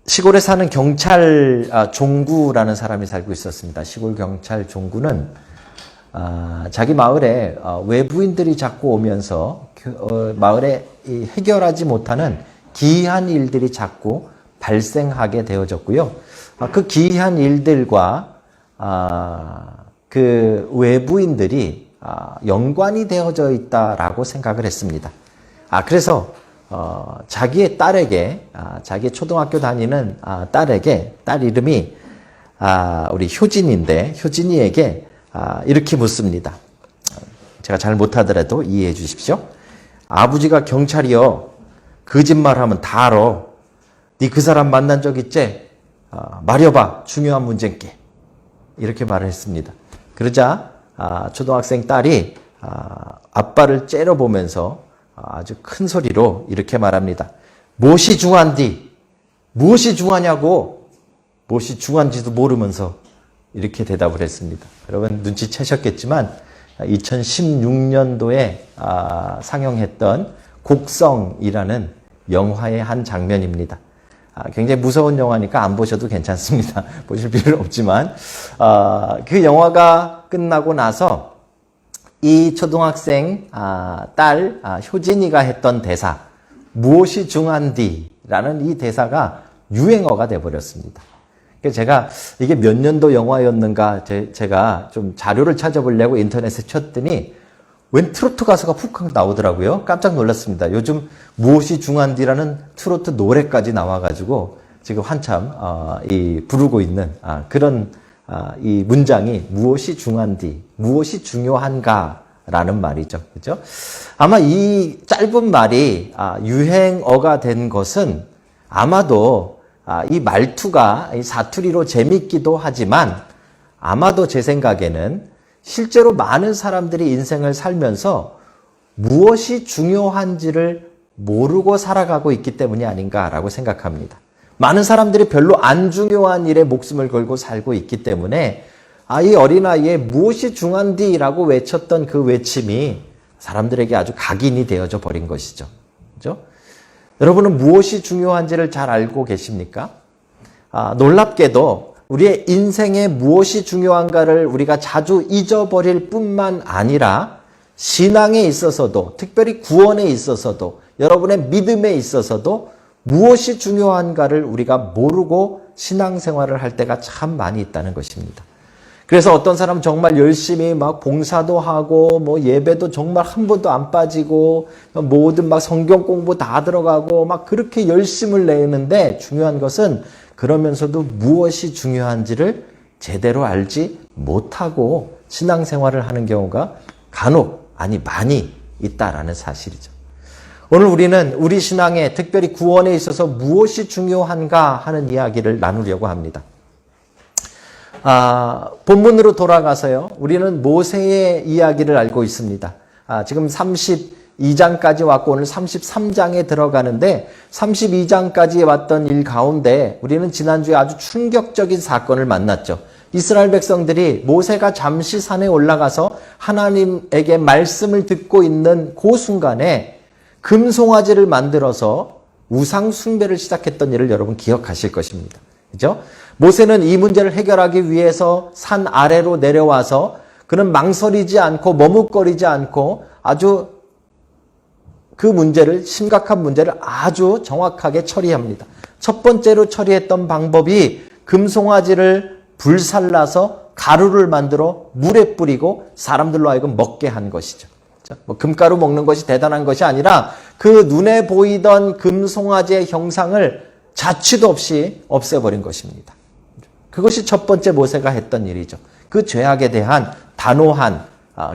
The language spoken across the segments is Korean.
시골에 사는 경찰 종구라는 사람이 살고 있었습니다. 시골 경찰 종구는 자기 마을에 외부인들이 자꾸 오면서 마을에 해결하지 못하는 기이한 일들이 자꾸 발생하게 되어졌고요. 그 기이한 일들과 그 외부인들이 연관이 되어져 있다라고 생각을 했습니다. 그래서 자기의 딸에게, 자기 초등학교 다니는 딸에게, 딸 이름이 우리 효진인데, 효진이에게 이렇게 묻습니다. 제가 잘 못하더라도 이해해 주십시오. 아버지가 경찰이여, 거짓말하면 다 알아. 네 그 사람 만난 적 있지? 말해봐, 중요한 문제인게. 이렇게 말을 했습니다. 그러자 초등학생 딸이 아빠를 째려보면서 아주 큰 소리로 이렇게 말합니다. 무엇이 중요한디? 무엇이 중요하냐고? 무엇이 중요한지도 모르면서 이렇게 대답을 했습니다. 여러분 눈치채셨겠지만 2016년도에 상영했던 곡성이라는 영화의 한 장면입니다. 굉장히 무서운 영화니까 안 보셔도 괜찮습니다. 보실 필요는 없지만 그 영화가 끝나고 나서 이 초등학생 딸 효진이가 했던 대사, 무엇이 중요한디? 라는 이 대사가 유행어가 돼버렸습니다. 제가 이게 몇 년도 영화였는가 제가 좀 자료를 찾아보려고 인터넷에 쳤더니 웬 트로트 가수가 푹 나오더라고요. 깜짝 놀랐습니다. 요즘 무엇이 중요한디라는 트로트 노래까지 나와가지고 지금 한참 부르고 있는 그런 이 문장이 무엇이 중요한디, 무엇이 중요한가라는 말이죠. 그죠? 아마 이 짧은 말이 유행어가 된 것은 아마도 이 말투가 이 사투리로 재밌기도 하지만 아마도 제 생각에는 실제로 많은 사람들이 인생을 살면서 무엇이 중요한지를 모르고 살아가고 있기 때문이 아닌가라고 생각합니다. 많은 사람들이 별로 안 중요한 일에 목숨을 걸고 살고 있기 때문에 이 어린아이에 무엇이 중요한디라고 외쳤던 그 외침이 사람들에게 아주 각인이 되어져 버린 것이죠. 그죠? 여러분은 무엇이 중요한지를 잘 알고 계십니까? 놀랍게도 우리의 인생에 무엇이 중요한가를 우리가 자주 잊어버릴 뿐만 아니라 신앙에 있어서도, 특별히 구원에 있어서도, 여러분의 믿음에 있어서도 무엇이 중요한가를 우리가 모르고 신앙생활을 할 때가 참 많이 있다는 것입니다. 그래서 어떤 사람은 정말 열심히 막 봉사도 하고 뭐 예배도 정말 한 번도 안 빠지고 모든 막 성경 공부 다 들어가고 막 그렇게 열심을 내는데 중요한 것은 그러면서도 무엇이 중요한지를 제대로 알지 못하고 신앙생활을 하는 경우가 간혹 많이 있다라는 사실이죠. 오늘 우리는 우리 신앙에 특별히 구원에 있어서 무엇이 중요한가 하는 이야기를 나누려고 합니다. 본문으로 돌아가서요. 우리는 모세의 이야기를 알고 있습니다. 지금 32장까지 왔고 오늘 33장에 들어가는데 32장까지 왔던 일 가운데 우리는 지난주에 아주 충격적인 사건을 만났죠. 이스라엘 백성들이 모세가 잠시 산에 올라가서 하나님에게 말씀을 듣고 있는 그 순간에 금송아지를 만들어서 우상 숭배를 시작했던 일을 여러분 기억하실 것입니다. 그죠? 모세는 이 문제를 해결하기 위해서 산 아래로 내려와서 그는 망설이지 않고 머뭇거리지 않고 아주 그 문제를, 심각한 문제를 아주 정확하게 처리합니다. 첫 번째로 처리했던 방법이 금송아지를 불살라서 가루를 만들어 물에 뿌리고 사람들로 하여금 먹게 한 것이죠. 뭐 금가루 먹는 것이 대단한 것이 아니라 그 눈에 보이던 금송아지의 형상을 자취도 없이 없애버린 것입니다. 그것이 첫 번째 모세가 했던 일이죠. 그 죄악에 대한 단호한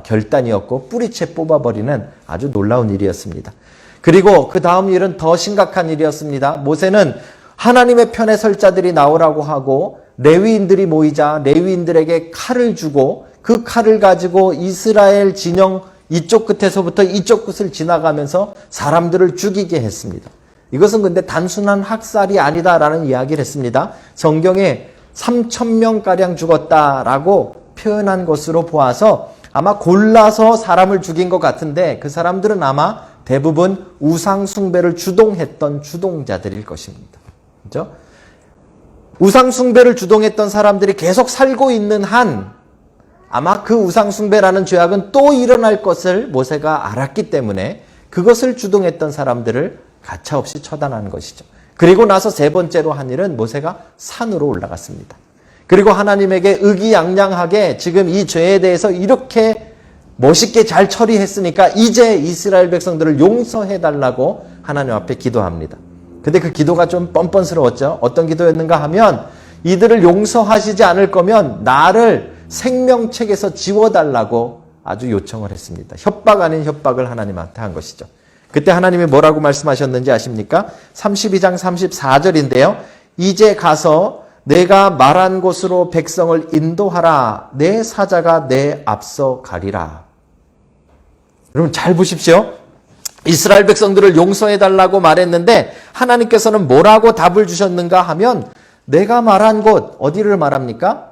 결단이었고 뿌리채 뽑아버리는 아주 놀라운 일이었습니다. 그리고 그 다음 일은 더 심각한 일이었습니다. 모세는 하나님의 편에 설 자들이 나오라고 하고 레위인들이 모이자 레위인들에게 칼을 주고 그 칼을 가지고 이스라엘 진영 이쪽 끝에서부터 이쪽 끝을 지나가면서 사람들을 죽이게 했습니다. 이것은 근데 단순한 학살이 아니다라는 이야기를 했습니다. 성경에 3,000명가량 죽었다라고 표현한 것으로 보아서 아마 골라서 사람을 죽인 것 같은데 그 사람들은 아마 대부분 우상 숭배를 주동했던 주동자들일 것입니다. 그죠? 우상숭배를 주동했던 사람들이 계속 살고 있는 한 아마 그 우상숭배라는 죄악은 또 일어날 것을 모세가 알았기 때문에 그것을 주동했던 사람들을 가차없이 처단하는 것이죠. 그리고 나서 세 번째로 한 일은 모세가 산으로 올라갔습니다. 그리고 하나님에게 의기양양하게 지금 이 죄에 대해서 이렇게 멋있게 잘 처리했으니까 이제 이스라엘 백성들을 용서해달라고 하나님 앞에 기도합니다. 근데 그 기도가 좀 뻔뻔스러웠죠. 어떤 기도였는가 하면 이들을 용서하시지 않을 거면 나를 생명책에서 지워달라고 아주 요청을 했습니다. 협박 아닌 협박을 하나님한테 한 것이죠. 그때 하나님이 뭐라고 말씀하셨는지 아십니까? 32장 34절인데요. 이제 가서 내가 말한 곳으로 백성을 인도하라. 내 사자가 내 앞서 가리라. 여러분 잘 보십시오. 이스라엘 백성들을 용서해달라고 말했는데 하나님께서는 뭐라고 답을 주셨는가 하면 내가 말한 곳, 어디를 말합니까?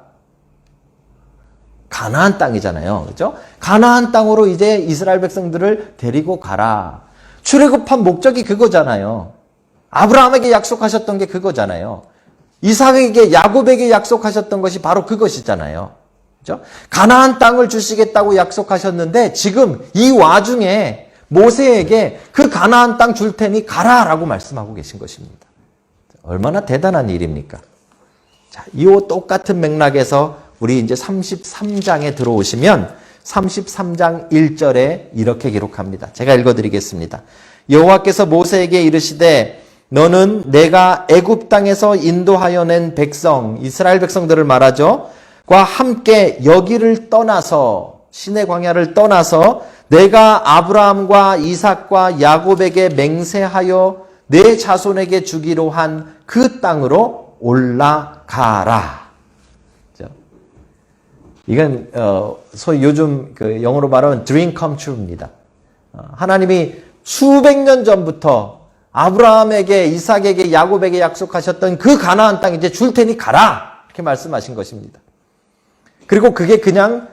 가나안 땅이잖아요. 그렇죠? 가나안 땅으로 이제 이스라엘 백성들을 데리고 가라. 출애굽한 목적이 그거잖아요. 아브라함에게 약속하셨던 게 그거잖아요. 이삭에게, 야곱에게 약속하셨던 것이 바로 그것이잖아요. 그렇죠? 가나안 땅을 주시겠다고 약속하셨는데 지금 이 와중에 모세에게 그 가나안 땅 줄 테니 가라라고 말씀하고 계신 것입니다. 얼마나 대단한 일입니까? 자, 이 똑같은 맥락에서 우리 이제 33장에 들어오시면 33장 1절에 이렇게 기록합니다. 제가 읽어드리겠습니다. 여호와께서 모세에게 이르시되 너는 내가 애굽 땅에서 인도하여 낸 백성, 이스라엘 백성들을 말하죠. 과 함께 여기를 떠나서 시내 광야를 떠나서 내가 아브라함과 이삭과 야곱에게 맹세하여 내 자손에게 주기로 한 그 땅으로 올라가라. 이건 소위 요즘 그 영어로 말하면 dream come true입니다. 하나님이 수백 년 전부터 아브라함에게, 이삭에게, 야곱에게 약속하셨던 그 가나안 땅 이제 줄 테니 가라 이렇게 말씀하신 것입니다. 그리고 그게 그냥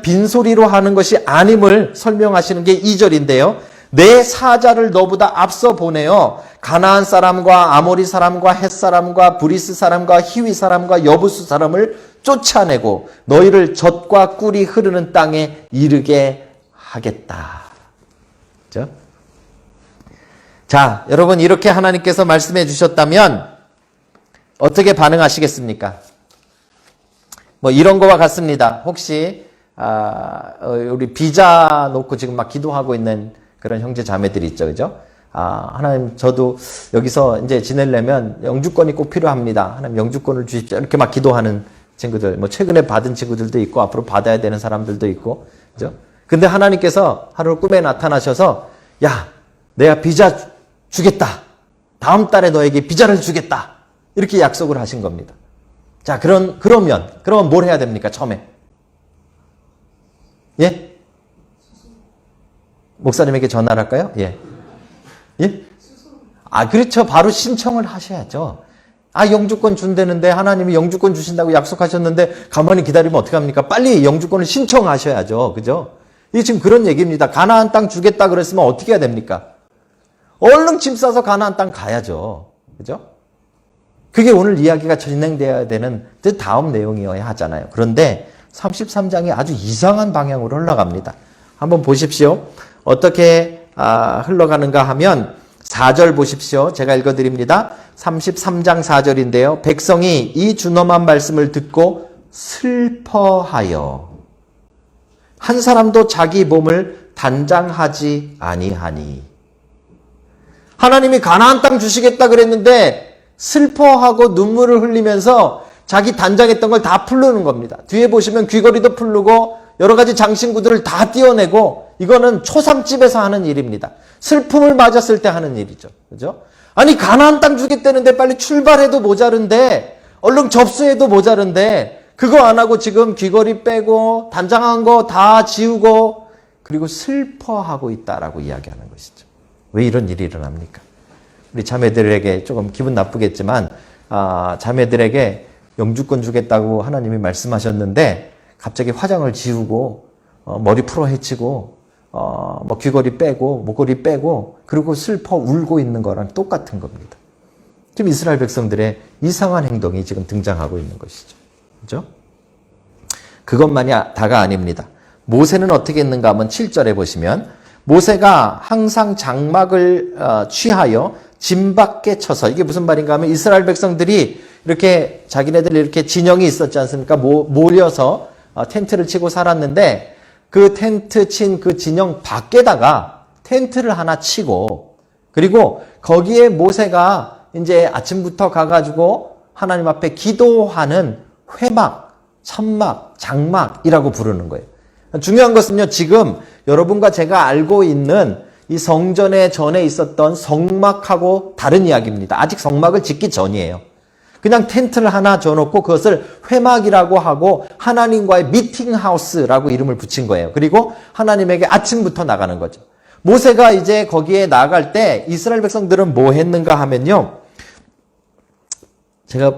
빈소리로 하는 것이 아님을 설명하시는 게 2절인데요. 내 사자를 너보다 앞서 보내어 가나안 사람과 아모리 사람과 헷 사람과 브리스 사람과 히위 사람과 여부수 사람을 쫓아내고 너희를 젖과 꿀이 흐르는 땅에 이르게 하겠다. 그렇죠? 자, 여러분 이렇게 하나님께서 말씀해 주셨다면 어떻게 반응하시겠습니까? 뭐 이런 거와 같습니다. 혹시 우리 비자 놓고 지금 막 기도하고 있는 그런 형제 자매들이 있죠. 그죠? 하나님 저도 여기서 이제 지내려면 영주권이 꼭 필요합니다. 하나님 영주권을 주십시오. 이렇게 막 기도하는 친구들, 뭐 최근에 받은 친구들도 있고 앞으로 받아야 되는 사람들도 있고. 그죠? 근데 하나님께서 하루 꿈에 나타나셔서 야, 내가 비자 주겠다. 다음 달에 너에게 비자를 주겠다. 이렇게 약속을 하신 겁니다. 자, 그러면 뭘 해야 됩니까? 처음에. 예? 목사님에게 전화를 할까요? 예. 예? 그렇죠. 바로 신청을 하셔야죠. 영주권 준다는데 하나님이 영주권 주신다고 약속하셨는데 가만히 기다리면 어떡합니까? 빨리 영주권을 신청하셔야죠. 그죠? 이게 지금 그런 얘기입니다. 가나안 땅 주겠다 그랬으면 어떻게 해야 됩니까? 얼른 짐 싸서 가나안 땅 가야죠. 그죠? 그게 오늘 이야기가 진행되어야 되는 다음 내용이어야 하잖아요. 그런데 33장이 아주 이상한 방향으로 흘러갑니다. 한번 보십시오. 어떻게 흘러가는가 하면 4절 보십시오. 제가 읽어드립니다. 33장 4절인데요. 백성이 이 준엄한 말씀을 듣고 슬퍼하여 한 사람도 자기 몸을 단장하지 아니하니. 하나님이 가나안 땅 주시겠다 그랬는데 슬퍼하고 눈물을 흘리면서 자기 단장했던 걸 다 풀르는 겁니다. 뒤에 보시면 귀걸이도 풀르고 여러 가지 장신구들을 다 띄어내고 이거는 초상집에서 하는 일입니다. 슬픔을 맞았을 때 하는 일이죠. 그죠? 아니 가나안 땅 주겠다는데 빨리 출발해도 모자른데 얼른 접수해도 모자른데 그거 안 하고 지금 귀걸이 빼고 단장한 거 다 지우고 그리고 슬퍼하고 있다라고 이야기하는 것이죠. 왜 이런 일이 일어납니까? 우리 자매들에게 조금 기분 나쁘겠지만 자매들에게 영주권 주겠다고 하나님이 말씀하셨는데 갑자기 화장을 지우고 머리 풀어 헤치고 뭐 귀걸이 빼고 목걸이 빼고 그리고 슬퍼 울고 있는 거랑 똑같은 겁니다. 지금 이스라엘 백성들의 이상한 행동이 지금 등장하고 있는 것이죠. 그죠? 그것만이 다가 아닙니다. 모세는 어떻게 했는가 하면 7절에 보시면 모세가 항상 장막을 취하여 진 밖에 쳐서, 이게 무슨 말인가 하면 이스라엘 백성들이 이렇게 자기네들 이렇게 진영이 있었지 않습니까? 몰려서 텐트를 치고 살았는데 그 텐트 친 그 진영 밖에다가 텐트를 하나 치고, 그리고 거기에 모세가 이제 아침부터 가가지고 하나님 앞에 기도하는 회막, 천막, 장막이라고 부르는 거예요. 중요한 것은요, 지금 여러분과 제가 알고 있는 이 성전의 전에 있었던 성막하고 다른 이야기입니다. 아직 성막을 짓기 전이에요. 그냥 텐트를 하나 져놓고 그것을 회막이라고 하고 하나님과의 미팅하우스라고 이름을 붙인 거예요. 그리고 하나님에게 아침부터 나가는 거죠. 모세가 이제 거기에 나갈 때 이스라엘 백성들은 뭐 했는가 하면요, 제가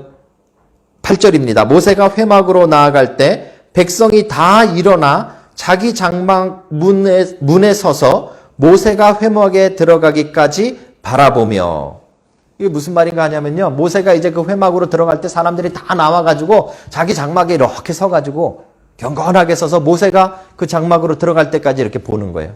8절입니다. 모세가 회막으로 나아갈 때 백성이 다 일어나 자기 장막 문에 서서 모세가 회막에 들어가기까지 바라보며, 이게 무슨 말인가 하냐면요, 모세가 이제 그 회막으로 들어갈 때 사람들이 다 나와가지고 자기 장막에 이렇게 서가지고 경건하게 서서 모세가 그 장막으로 들어갈 때까지 이렇게 보는 거예요.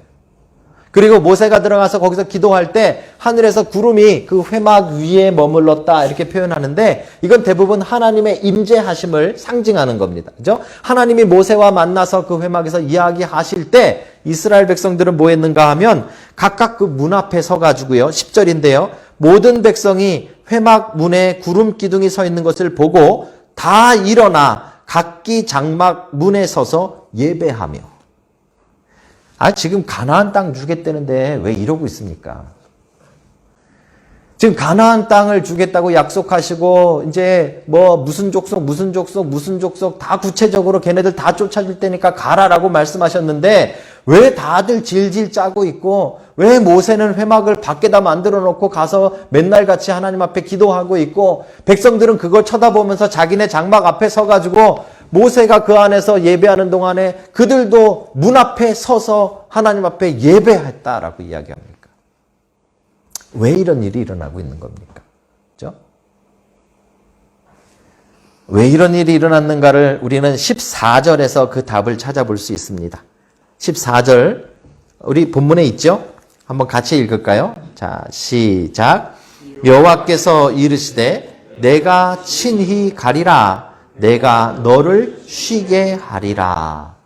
그리고 모세가 들어가서 거기서 기도할 때 하늘에서 구름이 그 회막 위에 머물렀다 이렇게 표현하는데, 이건 대부분 하나님의 임재하심을 상징하는 겁니다. 그죠? 하나님이 모세와 만나서 그 회막에서 이야기하실 때 이스라엘 백성들은 뭐 했는가 하면 각각 그 문 앞에 서가지고요, 10절인데요. 모든 백성이 회막 문에 구름 기둥이 서 있는 것을 보고 다 일어나 각기 장막 문에 서서 예배하며. 지금 가나안 땅 주겠다는데 왜 이러고 있습니까? 지금 가나안 땅을 주겠다고 약속하시고 이제 뭐 무슨 족속 다 구체적으로 걔네들 다 쫓아줄 테니까 가라라고 말씀하셨는데 왜 다들 질질 짜고 있고, 왜 모세는 회막을 밖에다 만들어 놓고 가서 맨날 같이 하나님 앞에 기도하고 있고, 백성들은 그걸 쳐다보면서 자기네 장막 앞에 서가지고 모세가 그 안에서 예배하는 동안에 그들도 문 앞에 서서 하나님 앞에 예배했다라고 이야기합니까? 왜 이런 일이 일어나고 있는 겁니까? 그죠? 왜 이런 일이 일어났는가를 우리는 14절에서 그 답을 찾아볼 수 있습니다. 14절 우리 본문에 있죠? 한번 같이 읽을까요? 자, 시작. 여호와께서 이르시되 내가 친히 가리라. 내가 너를 쉬게 하리라.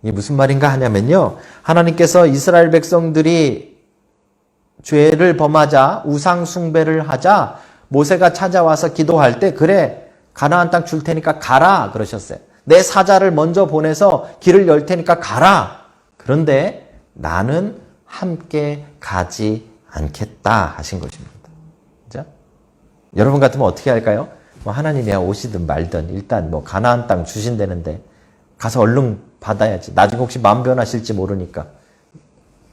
이게 무슨 말인가 하냐면요, 하나님께서 이스라엘 백성들이 죄를 범하자, 우상 숭배를 하자 모세가 찾아와서 기도할 때, 그래 가나안 땅 줄 테니까 가라 그러셨어요. 내 사자를 먼저 보내서 길을 열 테니까 가라. 그런데 나는 함께 가지 않겠다 하신 것입니다. 그죠? 여러분 같으면 어떻게 할까요? 뭐 하나님이야 오시든 말든 일단 뭐 가나안 땅 주신다는데 가서 얼른 받아야지. 나중에 혹시 마음 변하실지 모르니까.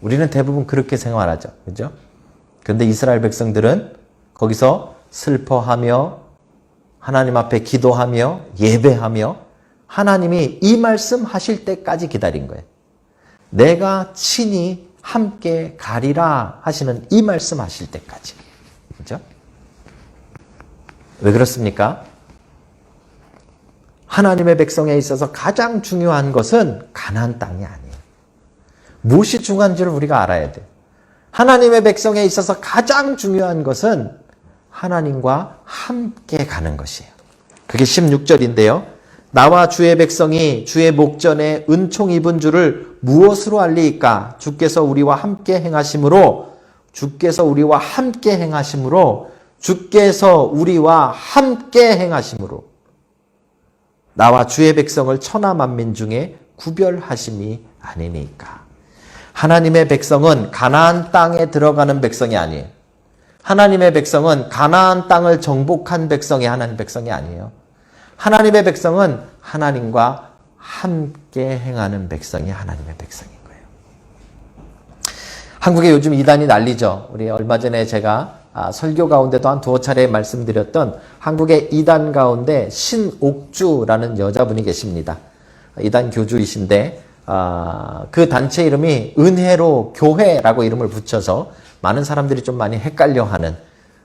우리는 대부분 그렇게 생활하죠. 그죠? 그런데 이스라엘 백성들은 거기서 슬퍼하며 하나님 앞에 기도하며 예배하며 하나님이 이 말씀 하실 때까지 기다린 거예요. 내가 친히 함께 가리라 하시는 이 말씀 하실 때까지. 그죠? 왜 그렇습니까? 하나님의 백성에 있어서 가장 중요한 것은 가나안 땅이 아니에요. 무엇이 중요한지를 우리가 알아야 돼요. 하나님의 백성에 있어서 가장 중요한 것은 하나님과 함께 가는 것이에요. 그게 16절인데요. 나와 주의 백성이 주의 목전에 은총 입은 줄을 무엇으로 알리이까? 주께서 우리와 함께 행하심으로, 주께서 우리와 함께 행하심으로, 주께서 우리와 함께 행하심으로 나와 주의 백성을 천하 만민 중에 구별하심이 아니니까. 하나님의 백성은 가나안 땅에 들어가는 백성이 아니에요. 하나님의 백성은 가나안 땅을 정복한 백성이 하나님의 백성이 아니에요. 하나님의 백성은 하나님과 함께 행하는 백성이 하나님의 백성인 거예요. 한국에 요즘 이단이 난리죠. 우리 얼마 전에 제가 설교 가운데도 한 두어 차례 말씀드렸던 한국의 이단 가운데 신옥주라는 여자분이 계십니다. 이단 교주이신데 그 단체 이름이 은혜로 교회라고 이름을 붙여서 많은 사람들이 좀 많이 헷갈려하는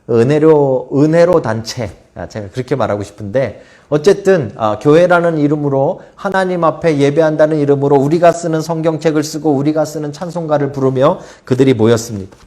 은혜로 단체. 제가 그렇게 말하고 싶은데, 어쨌든, 교회라는 이름으로 하나님 앞에 예배한다는 이름으로 우리가 쓰는 성경책을 쓰고 우리가 쓰는 찬송가를 부르며 그들이 모였습니다.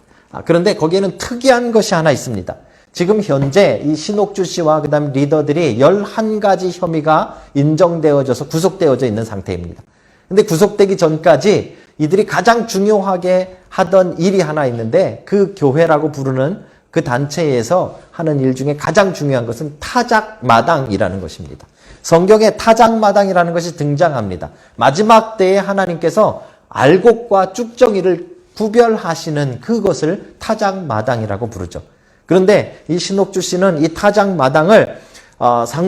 그런데 거기에는 특이한 것이 하나 있습니다. 지금 현재 이 신옥주 씨와 그 다음 리더들이 11가지 혐의가 인정되어져서 구속되어져 있는 상태입니다. 근데 구속되기 전까지 이들이 가장 중요하게 하던 일이 하나 있는데, 그 교회라고 부르는 그 단체에서 하는 일 중에 가장 중요한 것은 타작마당이라는 것입니다. 성경에 타작마당이라는 것이 등장합니다. 마지막 때에 하나님께서 알곡과 쭉정이를 구별하시는 그것을 타작마당이라고 부르죠. 그런데 이 신옥주 씨는 이 타작마당을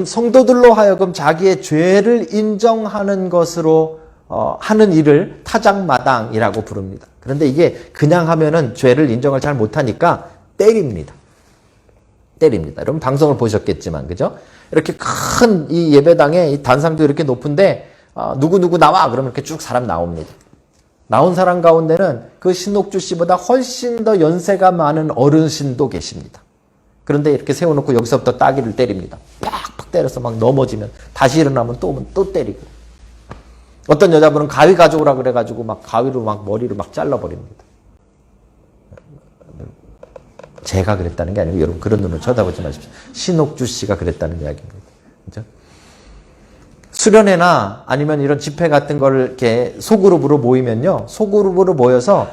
성도들로 하여금 자기의 죄를 인정하는 것으로 하는 일을 타작마당이라고 부릅니다. 그런데 이게 그냥 하면은 죄를 인정을 잘 못하니까 때립니다. 여러분 방송을 보셨겠지만, 그죠? 이렇게 큰 이 예배당에 이 단상도 이렇게 높은데, 누구 나와! 그러면 이렇게 쭉 사람 나옵니다. 나온 사람 가운데는 그 신옥주 씨보다 훨씬 더 연세가 많은 어르신도 계십니다. 그런데 이렇게 세워놓고 여기서부터 따귀를 때립니다. 팍팍 때려서 막 넘어지면 다시 일어나면 또 때리고. 어떤 여자분은 가위 가져오라 그래가지고 막 가위로 막 머리를 막 잘라버립니다. 제가 그랬다는 게 아니고 여러분 그런 눈으로 쳐다보지 마십시오. 신옥주 씨가 그랬다는 이야기입니다. 그죠? 수련회나 아니면 이런 집회 같은 거를 이렇게 소그룹으로 모이면요. 소그룹으로 모여서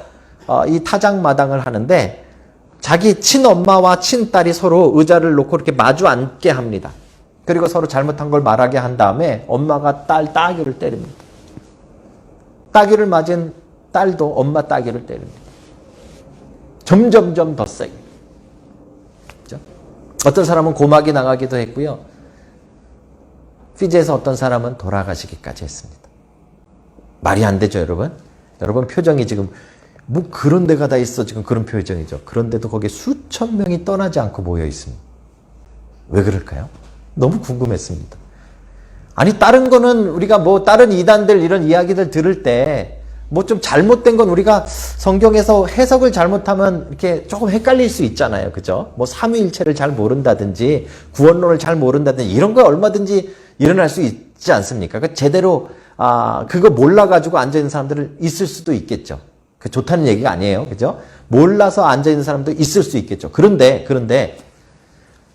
이 타작마당을 하는데, 자기 친엄마와 친딸이 서로 의자를 놓고 이렇게 마주 앉게 합니다. 그리고 서로 잘못한 걸 말하게 한 다음에 엄마가 딸 따귀를 때립니다. 따귀를 맞은 딸도 엄마 따귀를 때립니다. 점점점 더 세게. 그죠? 어떤 사람은 고막이 나가기도 했고요. 피지에서 어떤 사람은 돌아가시기까지 했습니다. 말이 안 되죠, 여러분? 여러분 표정이 지금 뭐 그런 데가 다 있어, 지금 그런 표정이죠. 그런데도 거기에 수천 명이 떠나지 않고 모여 있습니다. 왜 그럴까요? 너무 궁금했습니다. 아니 다른 거는 우리가 뭐 다른 이단들 이런 이야기들 들을 때 뭐 좀 잘못된 건 우리가 성경에서 해석을 잘못하면 이렇게 조금 헷갈릴 수 있잖아요. 그죠? 뭐 삼위일체를 잘 모른다든지 구원론을 잘 모른다든지 이런 거 얼마든지 일어날 수 있지 않습니까? 그 제대로 그거 몰라가지고 앉아있는 사람들은 있을 수도 있겠죠. 그 좋다는 얘기가 아니에요. 그죠? 몰라서 앉아있는 사람도 있을 수 있겠죠. 그런데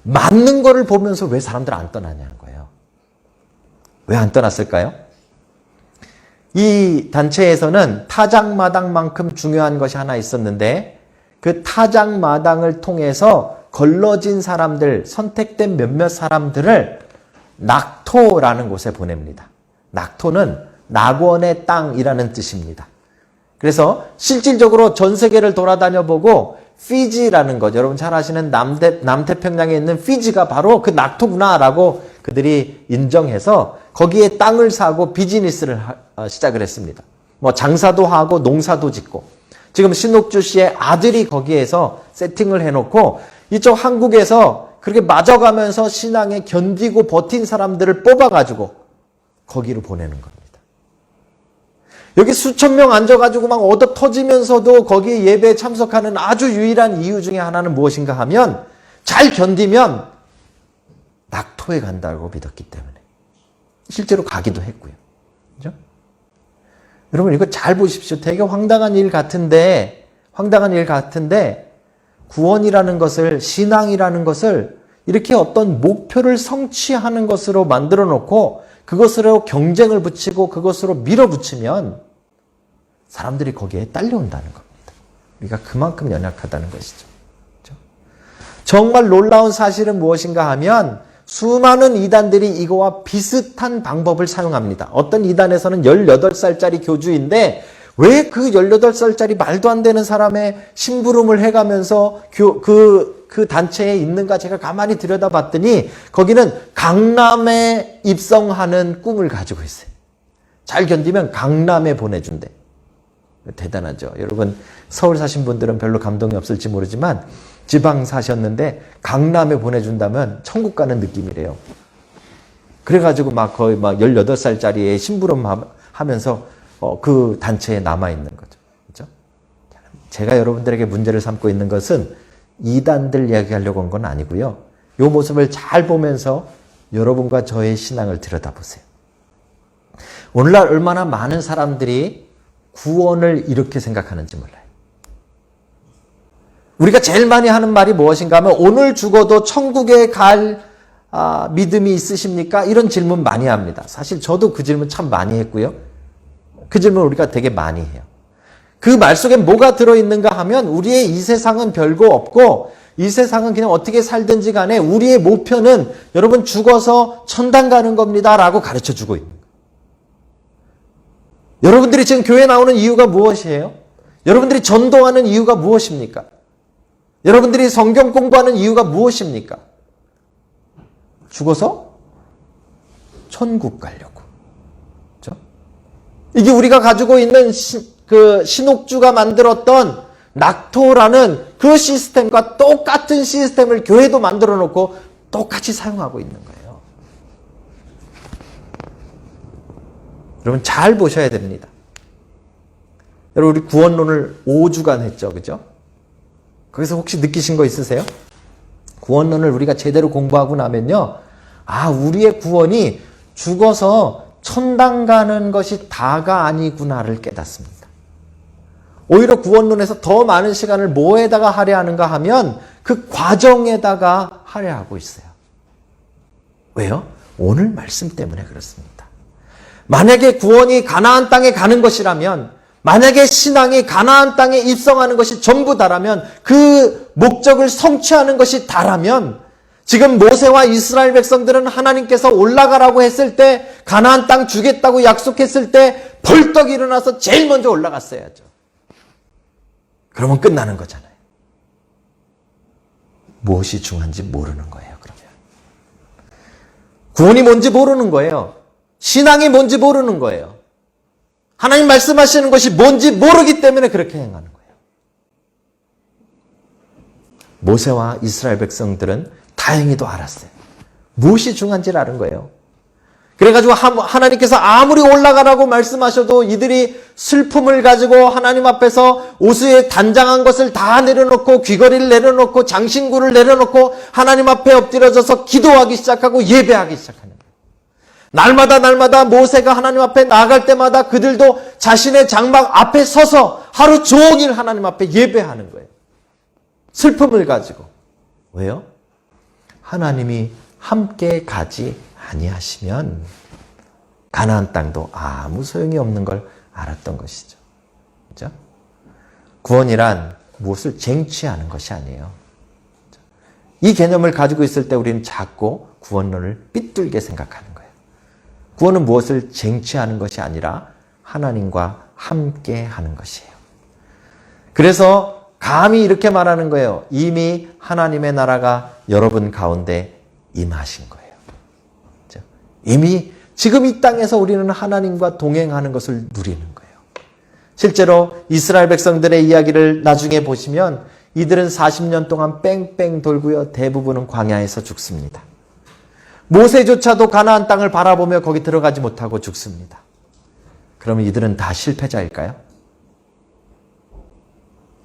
맞는 거를 보면서 왜 사람들 안 떠나냐는 거예요. 왜 안 떠났을까요? 이 단체에서는 타작마당만큼 중요한 것이 하나 있었는데, 그 타작마당을 통해서 걸러진 사람들, 선택된 몇몇 사람들을 낙토라는 곳에 보냅니다. 낙토는 낙원의 땅이라는 뜻입니다. 그래서 실질적으로 전 세계를 돌아다녀 보고 피지라는 것, 여러분 잘 아시는 남태평양에 있는 피지가 바로 그 낙토구나라고 그들이 인정해서 거기에 땅을 사고 비즈니스를 시작을 했습니다. 뭐 장사도 하고 농사도 짓고, 지금 신옥주 씨의 아들이 거기에서 세팅을 해놓고 이쪽 한국에서 그렇게 맞아가면서 신앙에 견디고 버틴 사람들을 뽑아가지고 거기로 보내는 겁니다. 여기 수천 명 앉아가지고 막 얻어 터지면서도 거기에 예배에 참석하는 아주 유일한 이유 중에 하나는 무엇인가 하면, 잘 견디면 낙토에 간다고 믿었기 때문에. 실제로 가기도 했고요. 그죠? 여러분 이거 잘 보십시오. 되게 황당한 일 같은데 구원이라는 것을, 신앙이라는 것을 이렇게 어떤 목표를 성취하는 것으로 만들어 놓고 그것으로 경쟁을 붙이고 그것으로 밀어붙이면 사람들이 거기에 딸려온다는 겁니다. 우리가 그만큼 연약하다는 것이죠. 그렇죠? 정말 놀라운 사실은 무엇인가 하면, 수많은 이단들이 이거와 비슷한 방법을 사용합니다. 어떤 이단에서는 18살짜리 교주인데 왜 그 18살짜리 말도 안 되는 사람의 심부름을 해가면서 그 단체에 있는가 제가 가만히 들여다봤더니 거기는 강남에 입성하는 꿈을 가지고 있어요. 잘 견디면 강남에 보내준대. 대단하죠. 여러분 서울 사신 분들은 별로 감동이 없을지 모르지만 지방 사셨는데 강남에 보내준다면 천국 가는 느낌이래요. 그래가지고 막 거의 막 18살짜리의 심부름 하면서 그 단체에 남아있는 거죠. 그렇죠? 제가 여러분들에게 문제를 삼고 있는 것은 이단들 이야기하려고 한 건 아니고요. 이 모습을 잘 보면서 여러분과 저의 신앙을 들여다보세요. 오늘날 얼마나 많은 사람들이 구원을 이렇게 생각하는지 몰라요. 우리가 제일 많이 하는 말이 무엇인가 하면 오늘 죽어도 천국에 갈 믿음이 있으십니까? 이런 질문 많이 합니다. 사실 저도 그 질문 참 많이 했고요. 그 질문 우리가 되게 많이 해요. 그 말 속에 뭐가 들어있는가 하면 우리의 이 세상은 별거 없고 이 세상은 그냥 어떻게 살든지 간에 우리의 목표는 여러분 죽어서 천당 가는 겁니다 라고 가르쳐 주고 있는 거예요. 여러분들이 지금 교회 나오는 이유가 무엇이에요? 여러분들이 전도하는 이유가 무엇입니까? 여러분들이 성경 공부하는 이유가 무엇입니까? 죽어서 천국 가려고. 그렇죠? 이게 우리가 가지고 있는 신옥주가 만들었던 낙토라는 그 시스템과 똑같은 시스템을 교회도 만들어 놓고 똑같이 사용하고 있는 거예요. 여러분 잘 보셔야 됩니다. 여러분 우리 구원론을 5주간 했죠. 그죠? 거기서 혹시 느끼신 거 있으세요? 구원론을 우리가 제대로 공부하고 나면요. 우리의 구원이 죽어서 천당 가는 것이 다가 아니구나를 깨닫습니다. 오히려 구원론에서 더 많은 시간을 뭐에다가 할애하는가 하면 그 과정에다가 할애하고 있어요. 왜요? 오늘 말씀 때문에 그렇습니다. 만약에 구원이 가나안 땅에 가는 것이라면, 만약에 신앙이 가나안 땅에 입성하는 것이 전부 다라면, 그 목적을 성취하는 것이 다라면, 지금 모세와 이스라엘 백성들은 하나님께서 올라가라고 했을 때, 가나안 땅 주겠다고 약속했을 때 벌떡 일어나서 제일 먼저 올라갔어야죠. 그러면 끝나는 거잖아요. 무엇이 중요한지 모르는 거예요, 그러면. 구원이 뭔지 모르는 거예요. 신앙이 뭔지 모르는 거예요. 하나님 말씀하시는 것이 뭔지 모르기 때문에 그렇게 행하는 거예요. 모세와 이스라엘 백성들은 다행히도 알았어요. 무엇이 중요한지를 아는 거예요. 그래가지고 하나님께서 아무리 올라가라고 말씀하셔도 이들이 슬픔을 가지고 하나님 앞에서 옷에 단장한 것을 다 내려놓고 귀걸이를 내려놓고 장신구를 내려놓고 하나님 앞에 엎드려져서 기도하기 시작하고 예배하기 시작하는 거예요. 날마다 모세가 하나님 앞에 나아갈 때마다 그들도 자신의 장막 앞에 서서 하루 종일 하나님 앞에 예배하는 거예요. 슬픔을 가지고. 왜요? 하나님이 함께 가지 아니하시면 가나안 땅도 아무 소용이 없는 걸 알았던 것이죠. 그렇죠? 구원이란 무엇을 쟁취하는 것이 아니에요. 이 개념을 가지고 있을 때 우리는 자꾸 구원론을 삐뚤게 생각하는 거예요. 구원은 무엇을 쟁취하는 것이 아니라 하나님과 함께 하는 것이에요. 그래서 감히 이렇게 말하는 거예요. 이미 하나님의 나라가 여러분 가운데 임하신 거예요. 그렇죠? 이미 지금 이 땅에서 우리는 하나님과 동행하는 것을 누리는 거예요. 실제로 이스라엘 백성들의 이야기를 나중에 보시면 이들은 40년 동안 뺑뺑 돌고요. 대부분은 광야에서 죽습니다. 모세조차도 가나안 땅을 바라보며 거기 들어가지 못하고 죽습니다. 그러면 이들은 다 실패자일까요?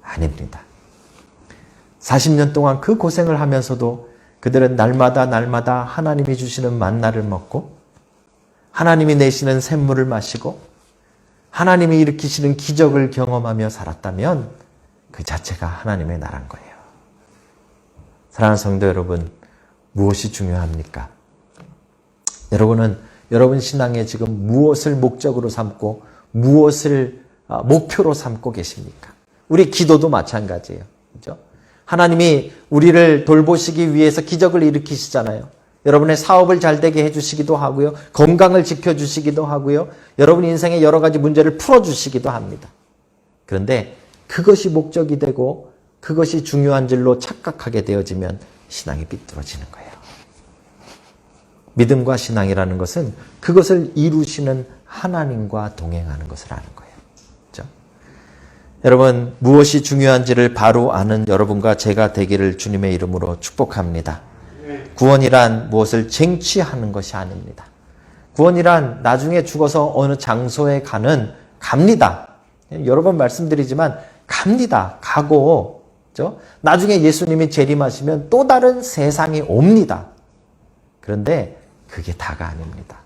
아닙니다. 40년 동안 그 고생을 하면서도 그들은 날마다 하나님이 주시는 만나를 먹고 하나님이 내시는 샘물을 마시고 하나님이 일으키시는 기적을 경험하며 살았다면 그 자체가 하나님의 나라인 거예요. 사랑하는 성도 여러분, 무엇이 중요합니까? 여러분은 여러분 신앙에 지금 무엇을 목적으로 삼고 무엇을 목표로 삼고 계십니까? 우리 기도도 마찬가지예요. 그렇죠? 하나님이 우리를 돌보시기 위해서 기적을 일으키시잖아요. 여러분의 사업을 잘 되게 해주시기도 하고요. 건강을 지켜주시기도 하고요. 여러분 인생의 여러 가지 문제를 풀어주시기도 합니다. 그런데 그것이 목적이 되고 그것이 중요한 줄로 착각하게 되어지면 신앙이 삐뚤어지는 거예요. 믿음과 신앙이라는 것은 그것을 이루시는 하나님과 동행하는 것을 아는 거예요. 그렇죠? 여러분, 무엇이 중요한지를 바로 아는 여러분과 제가 되기를 주님의 이름으로 축복합니다. 구원이란 무엇을 쟁취하는 것이 아닙니다. 구원이란 나중에 죽어서 어느 장소에 갑니다. 여러 번 말씀드리지만 갑니다. 가고 그죠? 나중에 예수님이 재림하시면 또 다른 세상이 옵니다. 그런데 그게 다가 아닙니다.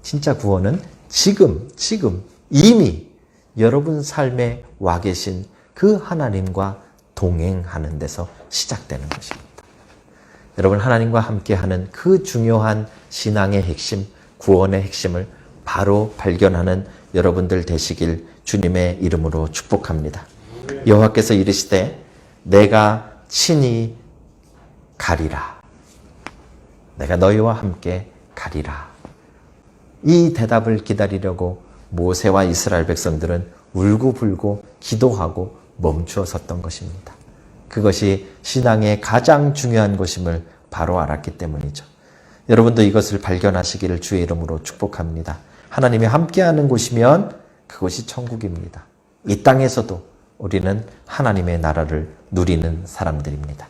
진짜 구원은 지금 이미 여러분 삶에 와 계신 그 하나님과 동행하는 데서 시작되는 것입니다. 여러분 하나님과 함께하는 그 중요한 신앙의 핵심, 구원의 핵심을 바로 발견하는 여러분들 되시길 주님의 이름으로 축복합니다. 여호와께서 이르시되 내가 친히 가리라. 내가 너희와 함께 가리라. 이 대답을 기다리려고 모세와 이스라엘 백성들은 울고불고 기도하고 멈추어 섰던 것입니다. 그것이 신앙의 가장 중요한 것임을 바로 알았기 때문이죠. 여러분도 이것을 발견하시기를 주의 이름으로 축복합니다. 하나님이 함께하는 곳이면 그것이 천국입니다. 이 땅에서도 우리는 하나님의 나라를 누리는 사람들입니다.